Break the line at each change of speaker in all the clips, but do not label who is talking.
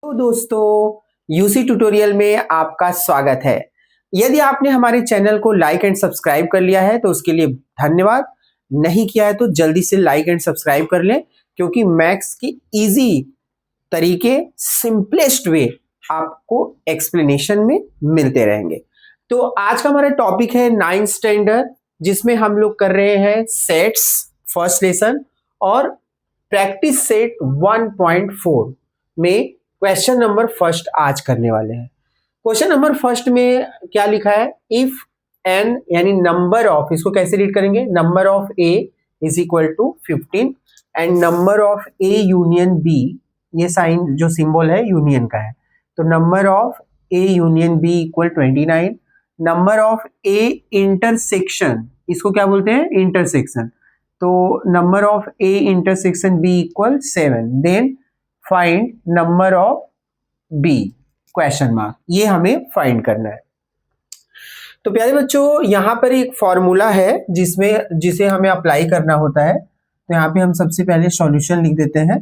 तो दोस्तों, UC tutorial में आपका स्वागत है। यदि आपने हमारे चैनल को लाइक एंड सब्सक्राइब कर लिया है तो उसके लिए धन्यवाद। नहीं किया है तो जल्दी से लाइक एंड सब्सक्राइब कर लें, क्योंकि मैथ्स की इजी तरीके, सिंपलेस्ट वे आपको एक्सप्लेनेशन में मिलते रहेंगे। तो आज का हमारा टॉपिक है 9th स्टैंडर्ड, जिसमें हम लोग कर रहे हैं सेट्स फर्स्ट लेसन और प्रैक्टिस सेट 1.4 में क्वेश्चन नंबर फर्स्ट आज करने वाले हैं। क्वेश्चन नंबर फर्स्ट में क्या लिखा है? इफ एन यानी नंबर ऑफ, इसको कैसे रीड करेंगे? Number of A is equal to 15 and number of A union B, ये साइन जो सिंबल है यूनियन का है, तो number of A union B equal 29। Number of A intersection, इसको क्या बोलते हैं? इंटरसेक्शन। तो number of A intersection B equal 7। Then find number of B question mark, ये हमें फाइंड करना है। तो प्यारे बच्चों, यहाँ पर एक फॉर्मूला है जिसे हमें अप्लाई करना होता है। तो यहाँ पे हम सबसे पहले सॉल्यूशन लिख देते हैं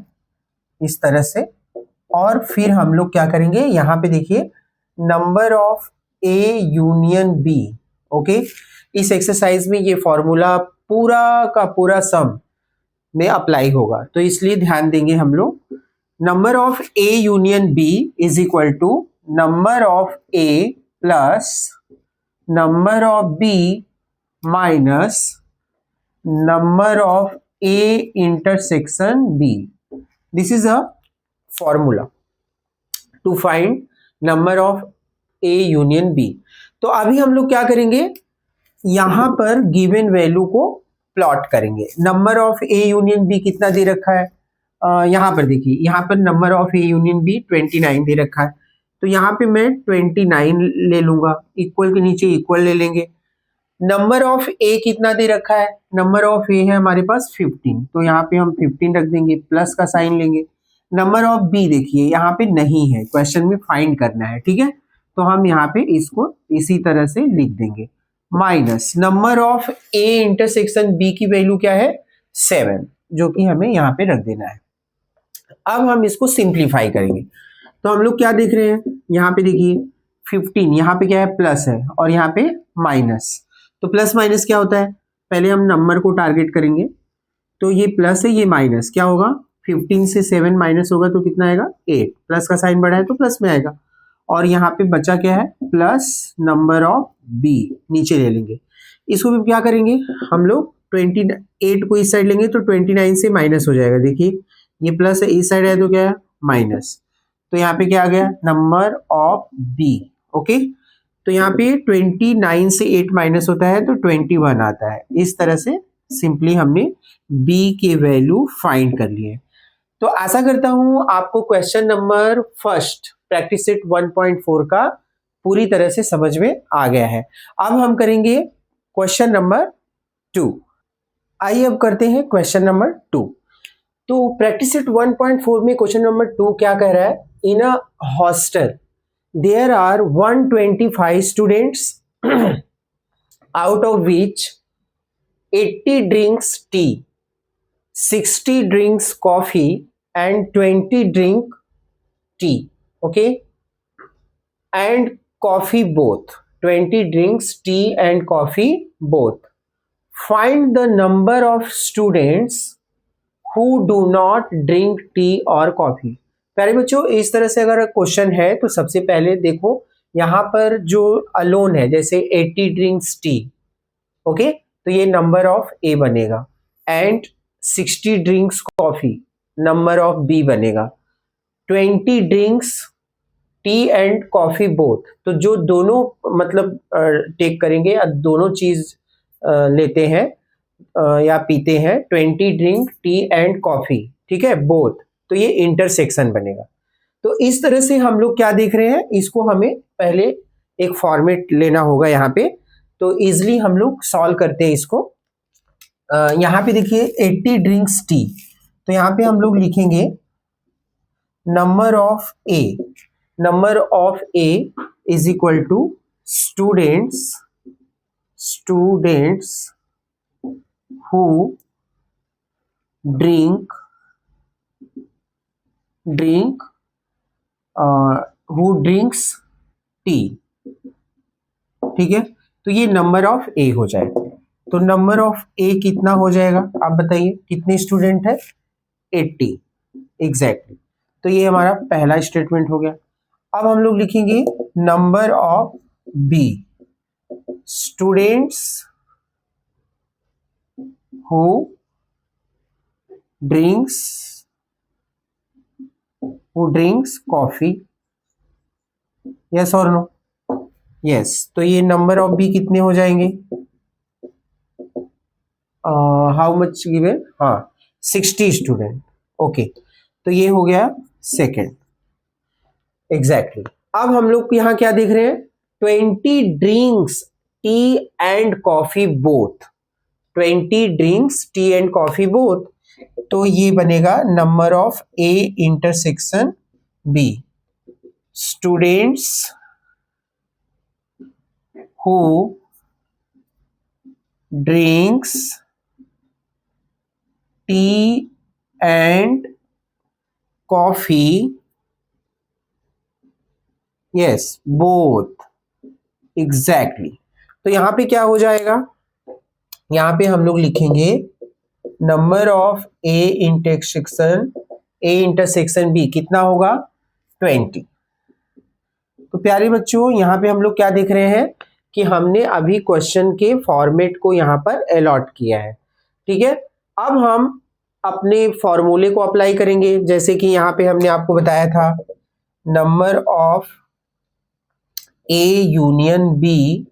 इस तरह से, और फिर हम लोग क्या करेंगे, यहाँ पे देखिए number of A union B. Okay, इस एक्सरसाइज में ये फॉर्मूला पूरा का पूरा सम में अप्लाई होगा, तो इसलिए ध्यान देंगे हम लोग। Number of A union B is equal to number of A plus number of B minus number of A intersection B. This is a formula to find number of A union B. तो अभी हम लोग क्या करेंगे, यहां पर given value को plot करेंगे। Number of A union B कितना दे रखा है? यहाँ पर देखिए, यहाँ पर number of A union B 29 दे रखा है, तो यहाँ पे मैं 29 ले लूंगा, इक्वल के नीचे इक्वल ले लेंगे। नंबर ऑफ ए कितना दे रखा है? नंबर ऑफ ए है हमारे पास 15, तो यहाँ पे हम 15 रख देंगे, प्लस का साइन लेंगे। नंबर ऑफ बी देखिए यहाँ पे नहीं है, क्वेश्चन में फाइंड करना है, ठीक है, तो हम यहाँ पे इसको इसी तरह से लिख देंगे, minus number of A intersection B की वैल्यू क्या है? 7, जो कि हमें यहाँ पे रख देना है। अब हम इसको सिंप्लीफाई करेंगे, तो हम लोग क्या देख रहे हैं, यहाँ पे देखिए 15, यहाँ पे क्या है? प्लस है, और यहाँ पे माइनस। तो प्लस माइनस क्या होता है? पहले हम नंबर को टारगेट करेंगे, तो ये प्लस है, ये माइनस, क्या होगा? 15 से 7 माइनस होगा तो कितना आएगा? 8। प्लस का साइन बढ़ा है तो प्लस में आएगा, और यहाँ पे बचा क्या है? प्लस नंबर ऑफ बी, नीचे ले लेंगे। इसको भी क्या करेंगे हम लोग? 28 को इस साइड लेंगे तो 29 से माइनस हो जाएगा। देखिए ये प्लस है, इस साइड है तो क्या है? माइनस। तो यहाँ पे क्या आ गया? Number of B. ओके, तो यहाँ पे 29 से 8 माइनस होता है तो 21 आता है। इस तरह से सिंपली हमने बी के वैल्यू फाइंड कर लिए। तो आशा करता हूं आपको question number first practice set 1.4 का पूरी तरह से समझ में आ गया है। अब हम करेंगे क्वेश्चन नंबर 2। आइए अब करते हैं क्वेश्चन नंबर 2। तो प्रैक्टिस सेट 1.4 में क्वेश्चन नंबर 2 क्या कह रहा है? In a hostel there are 125 students out of which 80 drinks tea, 60 drinks coffee and 20 drink tea. Okay, and coffee both. 20 drinks tea and coffee both. Find the number of students who do not drink tea or coffee. प्यारे बच्चों, इस तरह से अगर question है तो सबसे पहले देखो यहाँ पर जो अलोन है, जैसे 80 drinks tea, ओके, तो ये नंबर ऑफ ए बनेगा, and 60 drinks coffee number of B बनेगा। 20 drinks tea and coffee both, तो जो दोनों मतलब टेक करेंगे या दोनों चीज लेते हैं या पीते हैं, 20 ड्रिंक टी एंड कॉफी, ठीक है, बोथ, तो ये इंटरसेक्शन बनेगा। तो इस तरह से हम लोग क्या देख रहे हैं, इसको हमें पहले एक फॉर्मेट लेना होगा यहाँ पे, तो इजिली हम लोग सॉल्व करते हैं इसको। यहाँ पे देखिए 80 ड्रिंक्स टी, तो यहाँ पे हम लोग लिखेंगे number of A, number of A is equal to students who drink who drinks tea, ठीक है। तो ये नंबर ऑफ ए हो जाएगा। तो नंबर ऑफ ए कितना हो जाएगा आप बताइए, कितने स्टूडेंट है? 80 एग्जैक्टली। तो ये हमारा पहला स्टेटमेंट हो गया। अब हम लोग लिखेंगे number of B, students who drinks coffee, yes और नो? यस। तो ये नंबर ऑफ बी कितने हो जाएंगे? How much given? हाँ 60 स्टूडेंट। ओके, तो ये हो गया सेकेंड एग्जैक्टली। अब हम लोग यहाँ क्या देख रहे हैं? 20 drinks tea and coffee both, 20 drinks tea and coffee both. तो ये बनेगा number of A intersection B, students who drinks tea and coffee, yes both exactly. तो यहां पे क्या हो जाएगा? यहां पे हम लोग लिखेंगे number of A intersection B कितना होगा? 20। तो प्यारे बच्चों यहां पे हम लोग क्या देख रहे हैं कि हमने अभी क्वेश्चन के फॉर्मेट को यहां पर अलॉट किया है, ठीक है। अब हम अपने फॉर्मूले को अप्लाई करेंगे, जैसे कि यहां पे हमने आपको बताया था number of A union B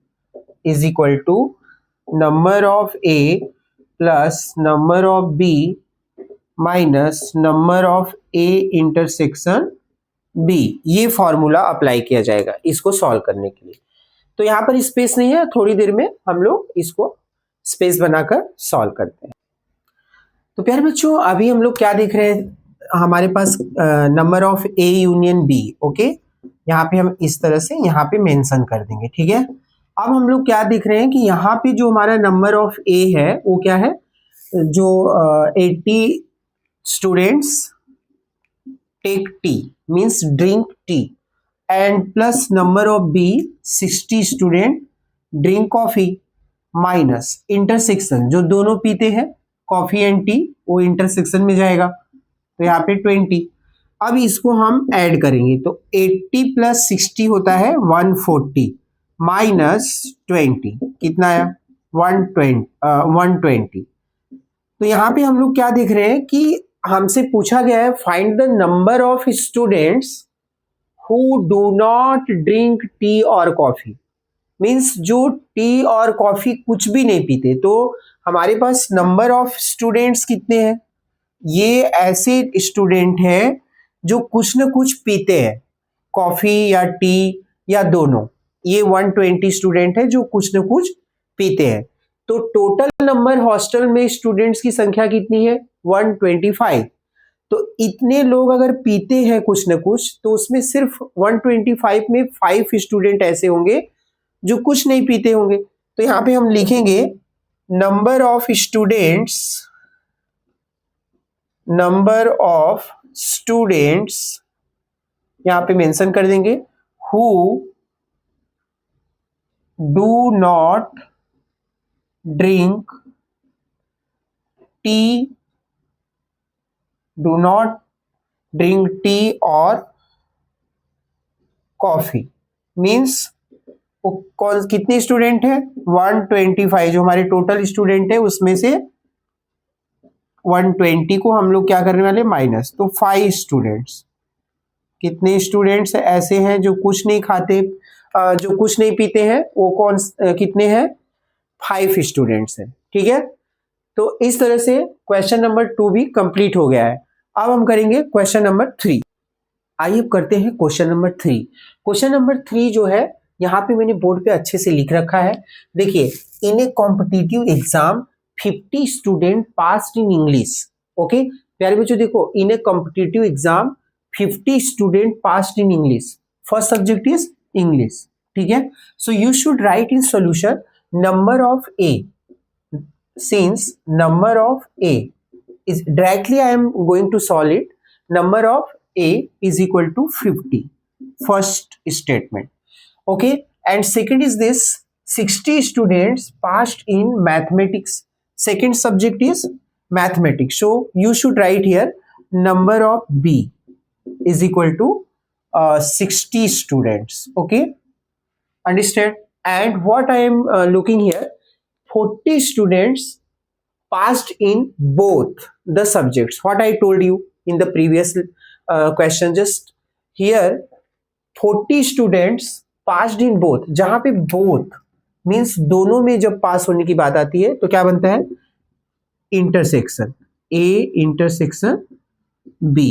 is equal to number of A plus number of B minus number of A intersection B. ये फॉर्मूला अप्लाई किया जाएगा इसको सॉल्व करने के लिए। तो यहाँ पर स्पेस नहीं है, थोड़ी देर में हम लोग इसको स्पेस बनाकर सॉल्व करते हैं। तो प्यारे बच्चों अभी हम लोग क्या देख रहे हैं? हमारे पास number of A union B, okay. यहाँ पे हम इस तरह से यहाँ पे मेंशन कर देंगे, ठीक है। अब हम लोग क्या देख रहे हैं कि यहाँ पे जो हमारा नंबर ऑफ ए है वो क्या है? जो 80 students take tea means drink tea and plus number of B 60 student drink coffee minus intersection जो दोनों पीते हैं कॉफी एंड टी, वो इंटरसेक्शन में जाएगा। तो यहाँ पे 20। अब इसको हम ऐड करेंगे तो 80 प्लस 60 होता है 140 माइनस 20 कितना आया? 120। तो यहाँ पे हम लोग क्या देख रहे हैं कि हमसे पूछा गया है find the number of students who do not drink tea और कॉफी, मीन्स जो टी और कॉफी कुछ भी नहीं पीते। तो हमारे पास नंबर ऑफ स्टूडेंट्स कितने हैं? ये ऐसे स्टूडेंट हैं जो कुछ न कुछ पीते हैं, कॉफी या टी या दोनों। ये 120 स्टूडेंट है जो कुछ न कुछ पीते हैं। तो टोटल नंबर हॉस्टल में स्टूडेंट्स की संख्या कितनी है? 125। तो इतने लोग अगर पीते हैं कुछ न कुछ तो उसमें सिर्फ 125 में 5 स्टूडेंट ऐसे होंगे जो कुछ नहीं पीते होंगे। तो यहाँ पे हम लिखेंगे नंबर ऑफ स्टूडेंट्स यहाँ पे मेंशन कर देंगे who do not drink tea और कॉफी। मीन्स कौन कितने स्टूडेंट है? 125। जो हमारे टोटल स्टूडेंट है उसमें से 120 को हम लोग क्या करने वाले? माइनस। तो 5 स्टूडेंट्स। कितने स्टूडेंट्स ऐसे हैं जो कुछ नहीं खाते, जो कुछ नहीं पीते हैं? वो कौन कितने हैं? 5 स्टूडेंट्स हैं, ठीक है। तो इस तरह से क्वेश्चन नंबर 2 भी कंप्लीट हो गया है। अब हम करेंगे क्वेश्चन नंबर 3। आइए अब करते हैं क्वेश्चन नंबर 3। क्वेश्चन नंबर 3 जो है यहाँ पे मैंने बोर्ड पे अच्छे से लिख रखा है। देखिए, in a competitive exam 50 student passed in English. Okay प्यारे बच्चों, देखो in a competitive exam 50 student passed in English. First subject is English, ठीक है। So you should write in solution number of A, since number of a is directly I am going to solve it, number of a is equal to 50, first statement. Okay, and second is this 60 students passed in mathematics. Second subject is mathematics. So you should write here number of B is equal to 60 students. Okay, understand? And what I am looking here, 40 students passed in both the subjects. What I told you in the previous question, just here 40 students passed in both. जहां पे both means दोनों में जब पास होने की बात आती है तो क्या बनता है, इंटरसेक्शन A इंटरसेक्शन B,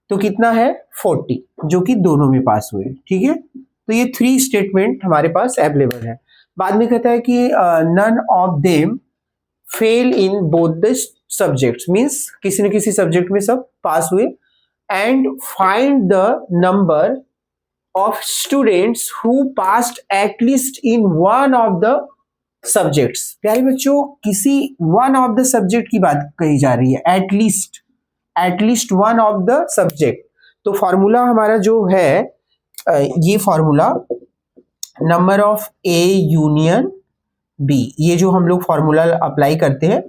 तो कितना है 40 जो कि दोनों में पास हुए। ठीक है, तो ये 3 स्टेटमेंट हमारे पास अवेलेबल है। बाद में कहता है कि none of them fail in both the subjects, means किसी न किसी सब्जेक्ट में सब पास हुए। And find the number of students who passed at least in one of the subjects. प्यारे बच्चों, किसी वन ऑफ द सब्जेक्ट की बात कही जा रही है, at least one of the subject. तो फॉर्मूला हमारा जो है ये formula number of A union B, ये जो हम लोग फॉर्मूला अप्लाई करते हैं,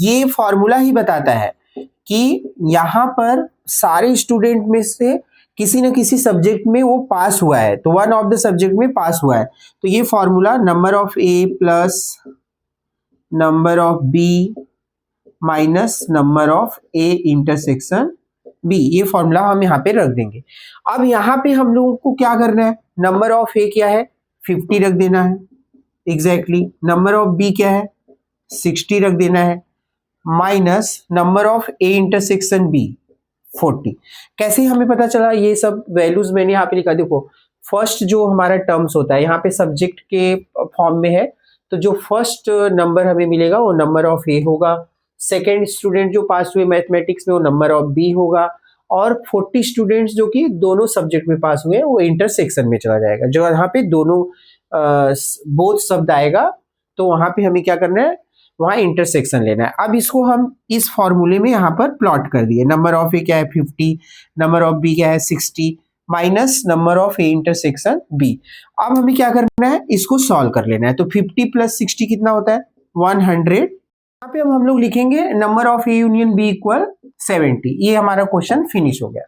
ये फॉर्मूला ही बताता है कि यहाँ पर सारे स्टूडेंट में से किसी न किसी सब्जेक्ट में वो पास हुआ है, तो वन ऑफ द सब्जेक्ट में पास हुआ है। तो ये formula number of A plus number of B minus number of A intersection B, ये फॉर्मूला हम यहाँ पे रख देंगे। अब यहाँ पे हम लोगों को क्या करना है, नंबर ऑफ ए क्या है 50 रख देना है, एग्जैक्टली नंबर ऑफ बी क्या है 60 रख देना है, minus number of A intersection B 40। कैसे हमें पता चला, ये सब वैल्यूज मैंने यहाँ पे लिखा। देखो फर्स्ट जो हमारा टर्म्स होता है यहाँ पे सब्जेक्ट के फॉर्म में है, तो जो फर्स्ट नंबर हमें मिलेगा वो नंबर ऑफ ए होगा। सेकेंड स्टूडेंट जो पास हुए मैथमेटिक्स में वो नंबर ऑफ बी होगा, और 40 स्टूडेंट्स जो कि दोनों सब्जेक्ट में पास हुए वो इंटरसेक्शन में चला जाएगा। जो यहाँ पे दोनों बोथ शब्द आएगा तो वहां पे हमें क्या करना है, वहां इंटरसेक्शन लेना है। अब इसको हम इस फॉर्मूले में यहाँ पर प्लॉट कर दिए, नंबर ऑफ ए क्या है 50, नंबर ऑफ बी क्या है 60 minus number of A intersection B. अब हमें क्या करना है, इसको सॉल्व कर लेना है। तो 50 प्लस 60 कितना होता है 100। यहाँ पे हम लोग लिखेंगे number of A union B equal 70। ये हमारा क्वेश्चन फिनिश हो गया।